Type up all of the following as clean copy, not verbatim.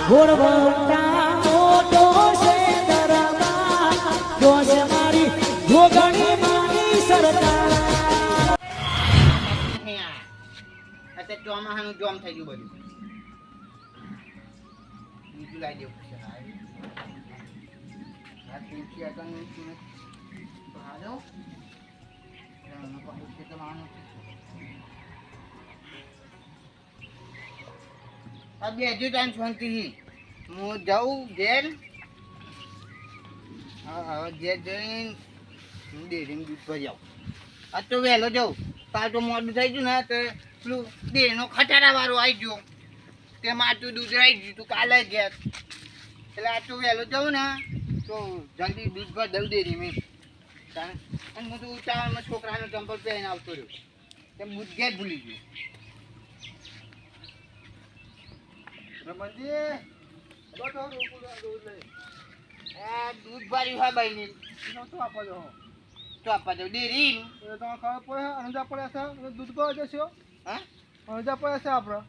ઘોડવટા મોટો છે દરબાર જોશ મારી જોગણી માની સરકાર અત્યારે ચોમાહાનું જોમ થઈ ગયું બધું બીજું લાવી દેવું છે આ તુલસી આગળ હાલો આ બેજુ ટાઈમ શાંતિ હું જાઉં ઘેર હા હવે ઘેર જઈને હું ડેરીમાં દૂધ ભરી આવું આજ તો વહેલો જાઉં કાલ તો મોડું થઈ ગયું ને તો પેલું ડેરીનો ખટારા વાળો આવી ગયો તે મારું દૂધ રહી ગયું તું કાલે ઘેર એટલે આજ તો વહેલો જાઉં ને તો જલ્દી દૂધ ભર દઉં ડેરી મેં અને હું તો ઉતાવળમાં છોકરાનો ચંપલ પહેરીને આવતો રહ્યો તેમ દૂધ ઘેર ભૂલી ગયું દૂધ ભર્યું હા ભાઈ ને શું આપવા જાવ ડેરી અંજા પડ્યા છે દૂધ પર જશો હા અંજા પડ્યા છે આપડે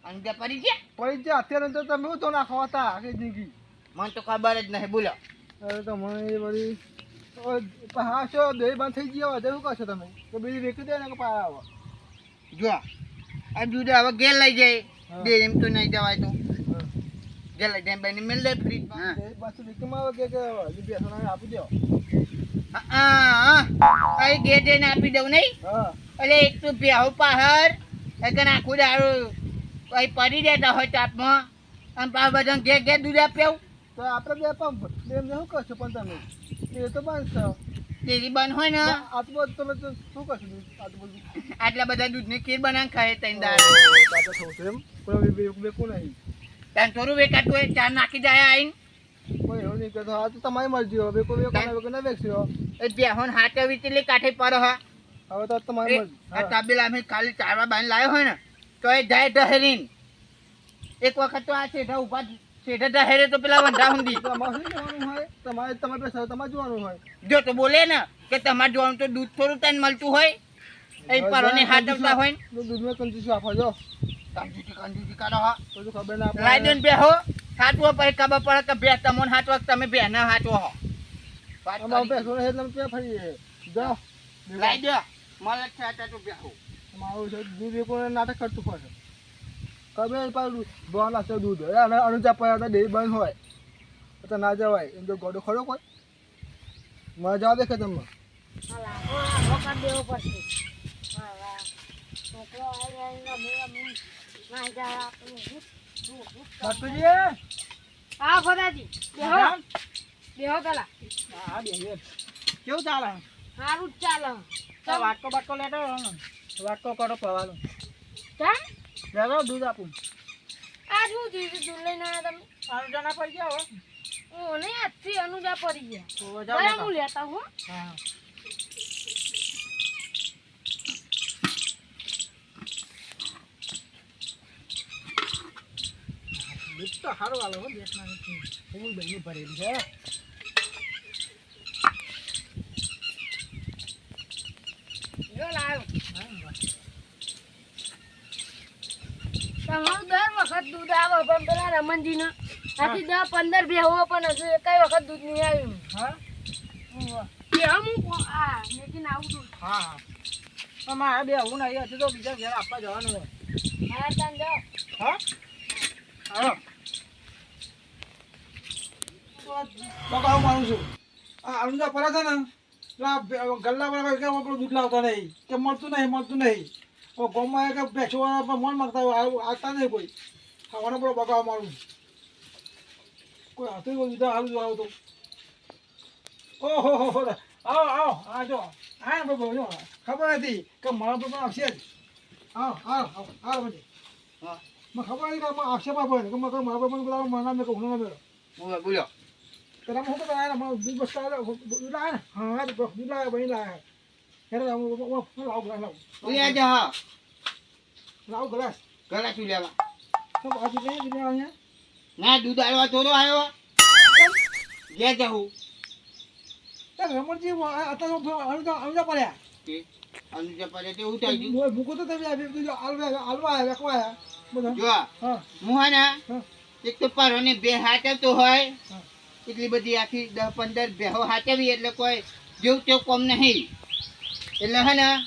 અંજા પડી ગયા પડી જાય અત્યારે તો તમે શું તો નાખવા હતા આખી જિંદગી મને તો ખબર જ નહીં બોલો અરે તો મને એ બધી હા છો બે બંધ થઈ ગયા હવે શું કરશો તમે તો બીજી વેચી દે ને કે પાયા આવો જો આ દૂધ હવે ઘેર લઈ જાય ડેરી તો નહીં જવાય તો ઘેર લઈ જાય ભાઈ મેળ લે ફ્રીજમાં પાછું વિકમાં આવે કે બેસોના આપી દો હા અહીં ઘેર જઈને આપી દઉં નહીં હા એટલે એક તો બેહો પહાડ એક આખું દારૂ અહીં પડી દેતા હોય તાપમાં અને પાછું બધા ઘેર ઘેર દૂધ આપ્યું તો આપણે બે પંપ એમને શું કરશો પણ તમે એ તો બંધ છે ડેરી બંધ હોય ને આજુબાજુ તમે તો શું કરશો આજુબાજુ આટલા બધા દૂધની ખીર બનાવીને ખાય ત્રણ દાળ એમ કોઈ બેકું નહીં ત્યાં થોડું વેકાતું હોય ચાર નાખી જાય આવીને કોઈ એવું નહીં કરતો આ તો તમારી મરજી હવે કોઈ વેકો ના વેચશો એ બેહોન હાથે વીચલી કાઠે પર હ હવે તો તમારી મરજી આ તાબેલા અમે ખાલી ચારવા બાંધી લાવ્યો હોય ને તો એ જાય ઢહેરીને એક વખત તો આ શેઠા ઉભા શેઠા ઢહેરે તો પેલા વંઢા ઊંધી તમારે શું જોવાનું હોય તમારે તમારે પૈસા તમારે જોવાનું હોય જો તો બોલે ને કે તમારે જોવાનું તો દૂધ થોડું તને મળતું હોય એ પરોને હાથ આવતા હોય ને દૂધમાં કંજૂસી આપો જો કંજૂસી કરો હા બધું ખબર ના લાઈ દો ને બેહો હાથવો પછી ખબર પડે કે બે તમને હાથવો તમે બે ના હાથવો હો અમારું પૈસો નહીં એટલે ક્યાં ફરીએ જાઓ લાઈ દો મળે છે આટા તો બેહો તમારું છે દૂધ વેકોને નાટક કરતું પડે ખબર પાડું બોલ હશે દૂધ અને અનુજા પડ્યા ડેરી બંધ હોય તો ના જવાય એમ તો ગોડો ખરો કોઈ મને જવા દેખે તમને હા ફરાજી બેહો બેહો પેલા હા બે કેવું ચાલે સારું જ ચાલે વાટકો બાટકો લેતો વાટકો કરો પવાલો કેમ લેતો દૂધ આપું આ શું થયું દૂધ લઈને આવ્યા તમે અનુજા ના પડી ગયા હવે હું નહીં આજથી અનુજા પડી ગયા તો જાઓ બરાબર હું લેતા હું હા દૂધ તો સારું વાલો હો બેસમાં હું બહેની ભરેલી છે જો લાવ્યો તમારું દર વખત દૂધ આવે પણ પેલા રમણજીને આથી 10-15 બેહો પણ હજુ એકાઈ વખત દૂધ નહીં આવ્યું હા બેહો હું આ મેકીને આવું દૂધ હા હા અમારે બે આવું નહીં હજુ તો બીજા ઘેર આપવા જવાનું હોય હા તાન જાઓ હા હા બગાવ મારું છું આ અનુજા પડે છે ને ગલ્લા બરાબર કે આપણું દૂધ લાવતા નહીં કે મળતું નહીં ગોમાં કે બેસો મન માગતા હોય આવતા નહીં કોઈ ખાવાનો બધો બગાવ મારું કોઈ હતું દૂધ હાલું જો આવતો ઓહો હો આવો આ જો આ ને બાબુ જો ખબર હતી કે મારા તો આવશે જ આવો પછી હા મને ખબર હતી કે આવશે બાબુ કે મારા બાબુ બોલાવો મારા મેં કહું ના મેળો બોલો તેરા મોકો તો આયા ના દૂધ બસ કાલે દૂધ લાયા હા દૂધ લાયા બની લાયા હેરે ઉયા જા લાવ ગ્લાસ ગલા શું લેવા તો બાજુ લઈ દીધા અહીંયા ના દૂધ આલવા થોડો આવ્યો ઘેર જવું તે રમણજી આ તો અનુજા પડ્યા અનુજા પડે તે હું થઈ ગયું મૂકો તો તમે આલવા વેકવા બધા જો હા હું હે ને એક તો પરોને બે હાચવતો હોય એટલી બધી આખી 10-15 ભેહો હાચવી એટલે કોઈ જેવું તેવું કોમ નહીં એટલે હે ને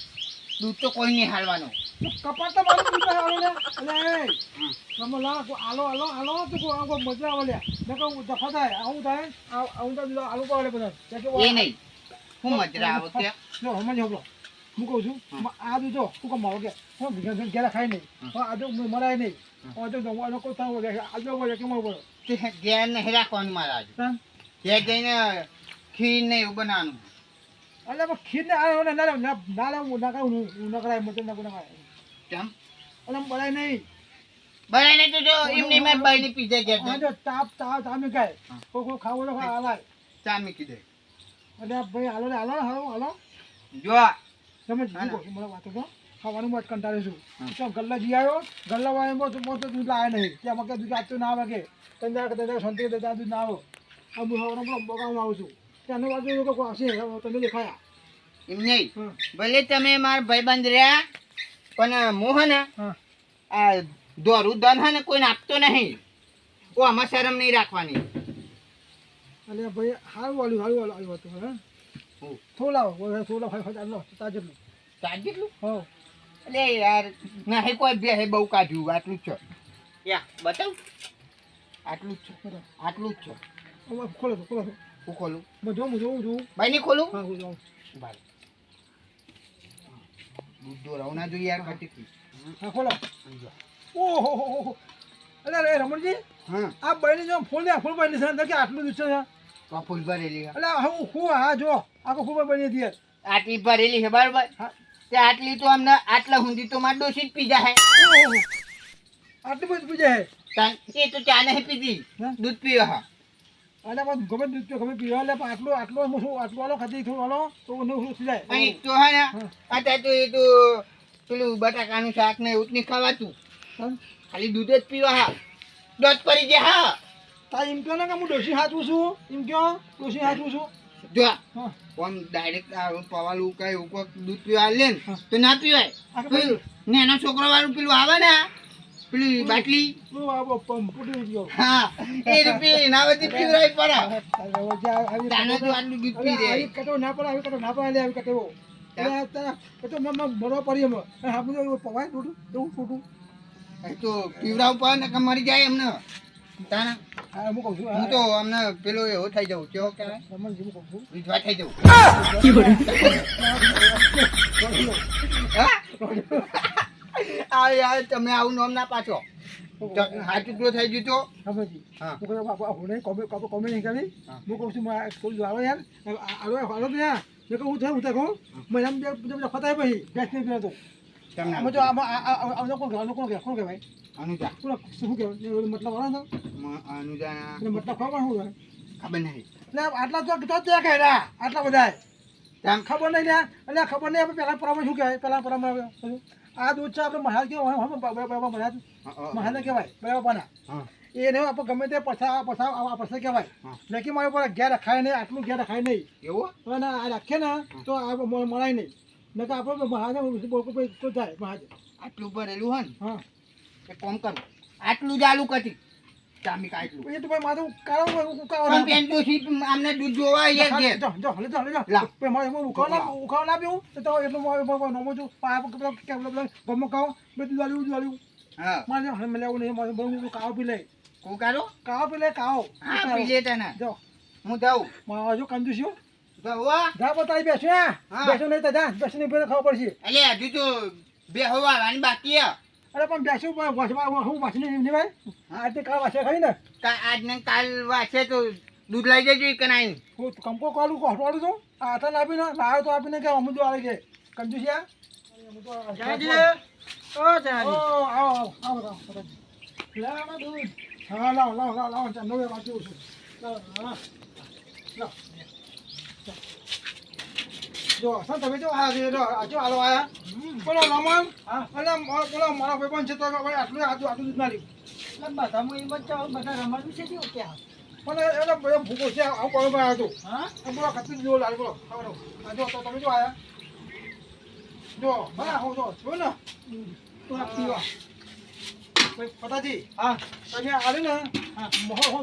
દૂધ તો કોઈ નહીં હાલવાનું કપાટ તો મારું દૂધ આલો લે અલે તમે લા આલો તો કો મજા આવે લે નકો દફા થાય આવું થાય આવું તો આલુ પાવલે બધા એ નહીં હું મજરા આવે કે જો હમણાં હોબળો હું કહું છું આ દૂધ જો તું કમાવો કે હું ભીગા ઘેરા ખાઈ નહીં આ દૂધ મરાય નહીં આ તો દવાનો કો તાવ લે આજો બોલે કે મો બોલો તે ઘેર નહીં રાખવાનું મારા ઘેર જઈને ખીર ને એવું બનાવવાનું અલે ખીર ને આ ના કરાય મત ના કરાય કેમ અલે બળાય નહીં બરાય નહીં તો જો એમની મેં બાઈની પીજે ઘેર આ જો તાપ તામે કાય કોઈ ખાવો તો હાલાય ચા મૂકી દે અલે ભાઈ હાલો જો તમે જીવો મને વાતો તો ખાવાનું મત કંટાળે છું તો ગલ્લા જી આવ્યો ગલ્લા વાળે મોટો દૂધ લાયા નહીં ત્યાં મકે દૂધ આપતું ના આવે કે તંજા સંતી દેતા દૂધ ના આવો આ હું હવનો બગાવમાં આવું છું ત્યાં બાજુ લોકો કોઈ હશે તમે દેખાયા એમ નહીં ભલે તમે મારા ભાઈબંધ રહ્યા પણ મોહન આ દોરું દન હે ને કોઈને આપતો નહીં ઓ આમાં શરમ નહીં રાખવાની અલે ભાઈ હારું આવ્યું હતું હે થોડા લો તાજેલું તાજેલું હો અલે યાર નહીં કોઈ બે હે બહુ કાઢ્યું આટલું જ છે યા બતાવ આટલું જ છે આટલું જ છે ખોલો હું ખોલું જોઉં ભાઈ નહીં ખોલું હા હું જોઉં ભાઈ દૂધ દોરાવ ના જોઈએ યાર કટી હા ખોલો ઓહો અરે રમણજી હા આ બૈરી જો ફૂલ બની છે કે આટલું દૂધ છે તો ફૂલ ભરેલી એટલે હું હા જો આખો ફૂલ બની હતી આટલી ભરેલી છે બરાબર તે આટલી તો અમને આટલા હુંદી તો માર ડોસી જ પીજા હે આટલું બધું પૂજા હે એ તો ચા નહીં પીધી દૂધ પીવે હા અરે પણ ગમે દૂધ ગમે પીવા લે પણ આટલો વાળો ખાતી થોડું વાળો તો હું થઈ જાય અને તો હે ને અત્યારે તો એ તો પેલું બટાકાનું શાક ને એવું જ નહીં ખાવાતું ખાલી દૂધ જ પીવા હા દોધ પડી જાય હા તા એમ કહો ને કે હું ડોસી હાચું છું એમ કહો ડોસી હાચું છું જો હા આમ ડાયરેક્ટ પવાલું કઈ ઉપર દૂધ પીવા લે ને તો ના પીવાય નેનો છોકરો વાળું પેલું આવે ને પેલી બાટલી ફૂટી ગયો હા એ રૂપિયા ના બધી પીવરાય પડા તાનો તો આટલું દૂધ પી દે આવી કટો ના પડે આવી કટો કટો મરવા પડી એમ હા બધું પવાય ફૂટું એ તો પીવરાવ પર ને કે મરી જાય એમને તાના હા હું કહું છું હું તો અમને પેલો એવો થઈ જાઉં કેવો કહેવાય રમણ જેવું કહું છું વિધવા થઈ જાઉં આ યાર તમે આવું નામ ના પાછો હાથ ટુકડો થઈ ગયો તો સમજી હા હું કહું બાપા હું નહીં કોમે નહીં કરી હું કહું છું થોડું આવો યાર આલો તો યાર મેં કહું હું કહું મેં આમ ફતાય પછી ગેસ નહીં પીતો તમને અમે જો આમાં કોણ કહેવાય અનુજા શું કહેવાય મતલબ આવે અનુજા છે મતલબ ખબર શું હોય ખબર નહીં એટલે આટલા તો ત્યાં કહેલા આટલા બધા તેમ ખબર નહીં લ્યા એટલે ખબર નહીં આપણે પહેલાં પરામણ શું કહેવાય પહેલાં પરામણ આ દૂધ છે આપણે મહાલ કેવાય મહાલ કહેવાય બરાબર એને આપણે ગમે તે પછા કહેવાય લેકી મારી પર ઘેર રખાય નહીં આટલું ઘેર રખાય નહીં એવું અને આ રાખીએ ને તો આ મળાય નહીં નકર આપણે મહાજ તો થાય મહાજ આટલું ભરેલું હોય ને હા એ કોમ કરું આટલું જ આલુ કટી ચામી કાઢલું એ તો ભાઈ માથું કાળો પણ પેન તો સીટ આમને દૂધ જોવા યાર ઘેર જો મારે ઉખાવ ના પીવું તો એટલું નમો છું ગમો ખાઓ બધું વાળ્યું હા મારે હમે લેવું નહીં મારે બહુ કાવો પી લે કોણ કાઢો કાવો પી લે કાવો હા પી લે તને જો હું જાઉં મારા જો કંજુસ્યું જાઉં જા બતાવી બેસો નહીં તો જા બેસો નહીં પેલા ખાવા પડશે અલે હજુ તો બે હવાની બાકી હે અરે પણ બેસું હું વાંચી નહીં ભાઈ આજે કાલ વાંચે ખરી ને આજ ને કાલ વાંચે તો દૂધ લઈ જજો કે નહીં હું કંકો કાલું હટવાડું છું આ હાથા આપીને લાવ્યો તો આપીને કે અમુક આવે કે કંજુસિયા હા લાવો નવે વાંચ્યું છું જો સર તમે જો હાલો આયા બોલો રમણ અને બોલો મારા ભાઈ છે તો આટલું આટલું દૂધ ના લીધું બધા રમણ છે કેવું ક્યાં પણ એટલે બધો ભૂકો છે આવું કોઈ આવ્યો હતો હા બોલો કચ્છી જો લાલ બોલો જો તો તમે જો આયા જો બરાબર જો ને તો પીવા પતાજી હા તમે આલે ને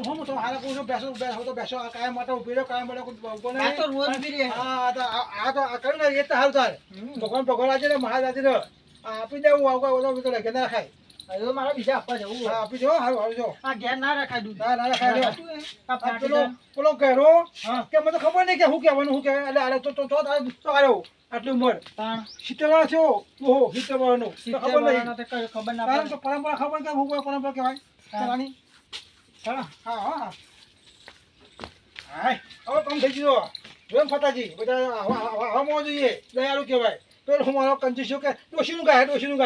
હું તો હારે કહું છું બેસો આ કાયમ માટે ઉભી રહ્યો કાયમ માટે કોઈ ઉભો નહીં. આ તો રોજ ઉભી રહે. હા તો આ કર્યું ને એ તો હાલ તાર ભગવાન આજે ને મહારાજ આજે ને આપી દેવું આવું તો લખે ના ખાય. હવે મારે બીજા આપવા જવું હા આપી દો હારું જો આ ઘેર ના રખાય દૂધ ના ખાય આ ફાટી પેલો જાય. પેલો કહેરો હા. કે મને ખબર નહીં કે શું કહેવાનું શું કહેવાય એટલે આલે તો આવ્યો આટલી ઉંમર તાણ 70 વર્ષ થયો ઓહો 70 વર્ષનો તો ખબર નહીં સિત્તેર તો કઈ ખબર ના કારણ પડે કે પરંપરા ખબર કે હું કોઈ પરંપરા કહેવાય કહેવાની હા હા હા હાય હવે કામ થઈ ગયો જોમ ફટાજી બધા હવામાં જોઈએ દયાળુ કહેવાય પેલો હું મારો કંજૂસ્યો કે ડોશીનું ગાય ડોશીનું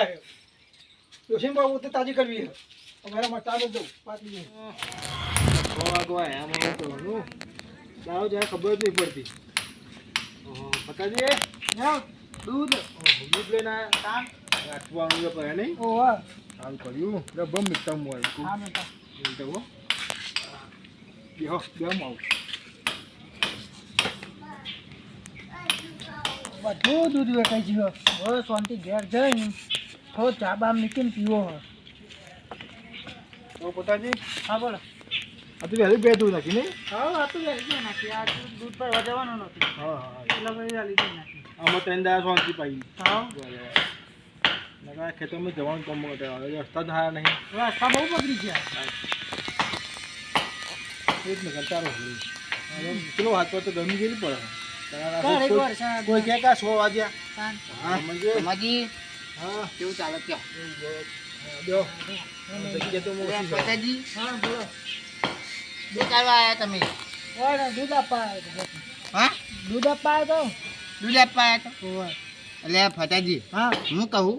બાબુ તો તાજી કરવી છે અમારે માં ચાલુ દઉં પાછી દાવ જાય ખબર જ નહીં પડતી ફટાજી દૂધ દૂધ લઈને તાણ રાખવાનું પડે નહીં ઓહો હાલ કર્યું બમ મિક્સર મોય હા બેટા બેહો બેમ આવું બધું દૂધ વેચાઈ ગયું હવે શાંતિ ઘેર જઈને થોડો ચા બા મૂકીને પીવો હોય તો પોતાજી હા બોલો આ તો વહેલું બે દૂધ નાખી નહીં હા આ તો વેચી નાખી આ દૂધ પર જવાનું નથી હા હા એટલે પછી આ લીધી નાખી આમાં ત્રણ દાડા શાંતિ પાઈ હા નકા ખેતરમાં જવાનું કામ માટે રસ્તા જ હારા નહીં રસ્તા બહુ બગડી ગયા એક ને કંટાળો પેલો હાથ પર તો ગરમી જેવી પડે ચાર એક વરસાદ. કોઈ કે કા 100 વાગ્યા તાણ. હા મંજે માજી હા કેવું ચાલે કયો બેહો જગ્યા તો અરે મોટી છે ફટાજી હા બોલો બે કાઢવા આવ્યા તમે ઓય દૂધ આપવા આવ્યો તો. હા દૂધ આપવા આવ્યો દૂધ આપવા આવ્યા તો ઓય. તો એટલે ફટાજી હા હું કહું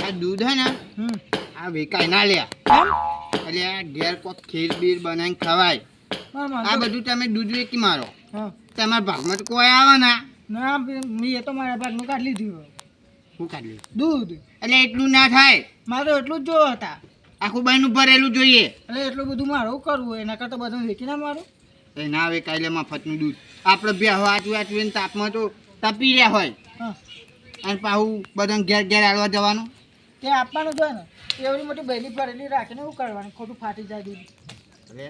આ દૂધ હે ને હમ આ વેકાય ના લે એટલે આ ઘેર કોક ખીર બીર બનાવીને ખવાય મામા આ બધું તમે દૂધ વેચી મારો હા તમારા ભાગમાં તો કોઈ આવે ના ના મેં એ તો મારા ભાગનું કાઢી લીધું શું કાઢી દૂધ એટલે એટલું ના થાય મારે તો એટલું જ જોવો હતા આખું બાયનું ભરેલું જોઈએ એટલે એટલું બધું મારું કરવું એના કરતાં બધું વેચી ના મારું એ ના વેકાય લે મફતનું દૂધ આપણે બે આચું આચું તાપમાં તો તપી રહ્યા હોય હા અને પાછું બધાને ઘેર ઘેર હાલવા જવાનું તે આપવાનું જ હોય ને એવડી મોટી બહેલી ભરેલી રાખીને એવું કરવાનું ખોટું ફાટી જાય દૂધ એટલે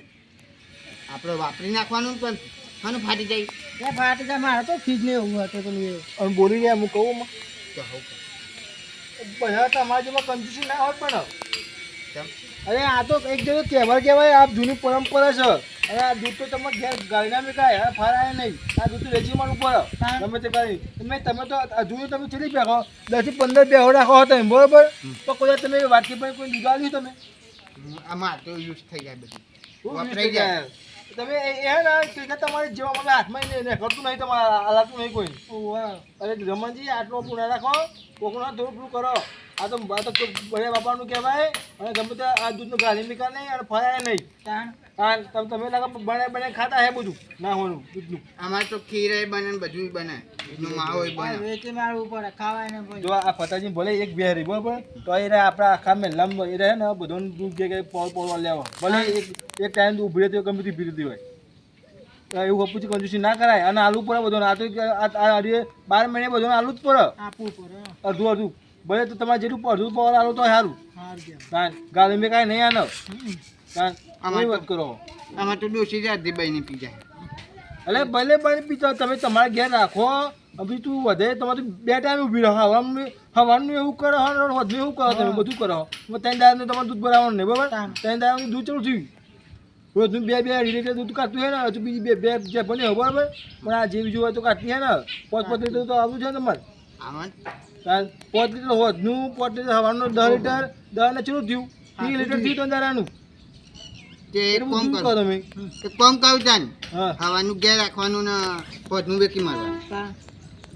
આપણે વાપરી નાખવાનું પણ ખાનું ફાટી જાય તે ફાટી જાય મારે તો ફીજ ને એવું હતું પેલું એ અને બોલી રહ્યા હું કહું તો હોવ કે. બધા તમારા જેમાં કંજૂસી ના હોત પણ કેમ? અરે આ તો એક જગ્યાએ તહેવાર કહેવાય આ જૂની પરંપરા છે અરે આ દૂધ તો તમે ઘેર ગાળીના મેં કાંઈ આ ફરાય નહીં આ દૂધ તો વેચી મારું પડે ગમે તે કાંઈ તમે તો આ જૂનું તમે ચલી બેઠો 10 થી 15 બેહો રાખો હતા એમ બરોબર તો કોઈ તમે વાટકી પર કોઈ દૂધ આવ્યું તમે આમાં તો યુઝ થઈ જાય બધું શું વપરાઈ થઈ જાય તમે એ ને કે તમારે જેવા મને હાથમાં નહીં કરતું નહીં તમારે હલાતું નહીં કોઈ અરે રમણજી આટલો પૂરા રાખો કોકનો થોડું પૂરું કરો આ તો બધા બાપાનું કહેવાય અને ગમે તે આ દૂધનું ગાળી નીકળ નહીં અને ફરાય નહીં તાણ તમે લાગે બને ખાતા હે બધું ના હોવાનું દૂધનું અમારે તો ખીર બને ને બધું બને એનો માવો બને વેચી મારવું પડે ખાવાય ને પછી જો આ ફતાજી ભલે એક બે રહી બરોબર તો એ રહે આપણા આખા મહેલામાં એ રહે ને બધું દૂધ કે પોળવા લેવા ભલે એક ટાઈમ ઊભી રહેતી હોય ગમે તે ઉભી રહેતી હોય તો એવું પછી કંજૂસી ના કરાય અને આલુ પડે બધું આ તો 12 મહિને બધું આલુ જ પડે આપવું પડે અડધું અડધું ભલે તો તમારે જેટલું અડધું પાવર આલો તો સારું હાર ગયા કારણ ગાળી મેં કાંઈ નહીં આનો કારણ આમાં વાત કરો આમાં તો ડોસી જ અડધી બની પી જાય એટલે ભલે ભલે પીતો તમે તમારા ઘેર રાખો અભી તું વધે તમારે તો બે ટાઈમ ઊભી રહો હવાનું એવું કરો વધુ એવું કરો તમે બધું કરો ત્રણ દાડાનું તમારે દૂધ ભરાવાનું નહીં બરાબર ત્રણ દાડાનું દૂધ ચાલુ થયું રોજનું બે લીટર દૂધ કાઢતું છે ને હજુ બીજી બે જે બને બરાબર પણ આ જે બીજું હોય તો કાઢતી છે ને 5 લીટર તો આવવું છે ને તમારે આમાં 5 લીટર હોદનું 5 લીટર હવાનું 10 લીટર 10 ને ચલું થયું 30 લીટર થયું ત્રણ દાડાનું તે એક એટલું કોમ બધું કરો કરો તમે એક કોમ કહું તાન હા ખાવાનું ઘેર રાખવાનું ને પોતનું વેકી મારવાનું તાણ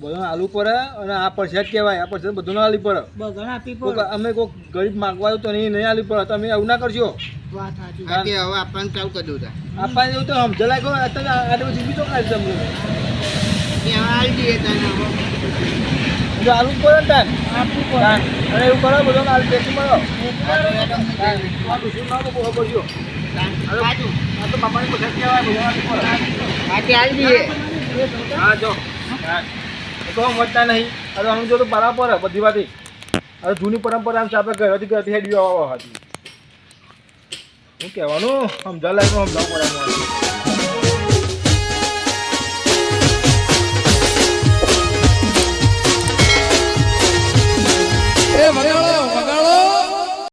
બધું આલુ પડે અને આ પરસેટ કહેવાય આ પરસેટ બધું આલી પડે બધાને આપી કોક પડે અમે કોઈ ગરીબ માંગવા તો નહીં આલી પડે તમે એવું ના કરશો વાત સાચી હા તે હવે આપણને ચાલુ કરી દઉં તાન આપવા જેવું તો સમજલાય કહો અત્યારે આટલી બધી બીજો કાઢી તમને તે હવે આવી જઈએ તાન હવે જો આલુ જ પડે ને તાન આપવું તાન. પડે અને એવું કરો બધો આલુ બેસી મળો આ તો એડમ તાન. આ તો શું ના તો બહુ પડ્યો તાન. બાજુ. આ તો બાપાની પરસેટ કહેવાય બધું આલુ પડે આ તે આવી જઈએ હા જો તાન. એ તો સમજતા નહીં હવે અમને જો તો બરાબર બધી વાતી હવે જૂની પરંપરા આમ છે આપણે ઘરેથી હેડી આવવા હતી શું કહેવાનું સમજા લાગે સમજાવવું પડે મને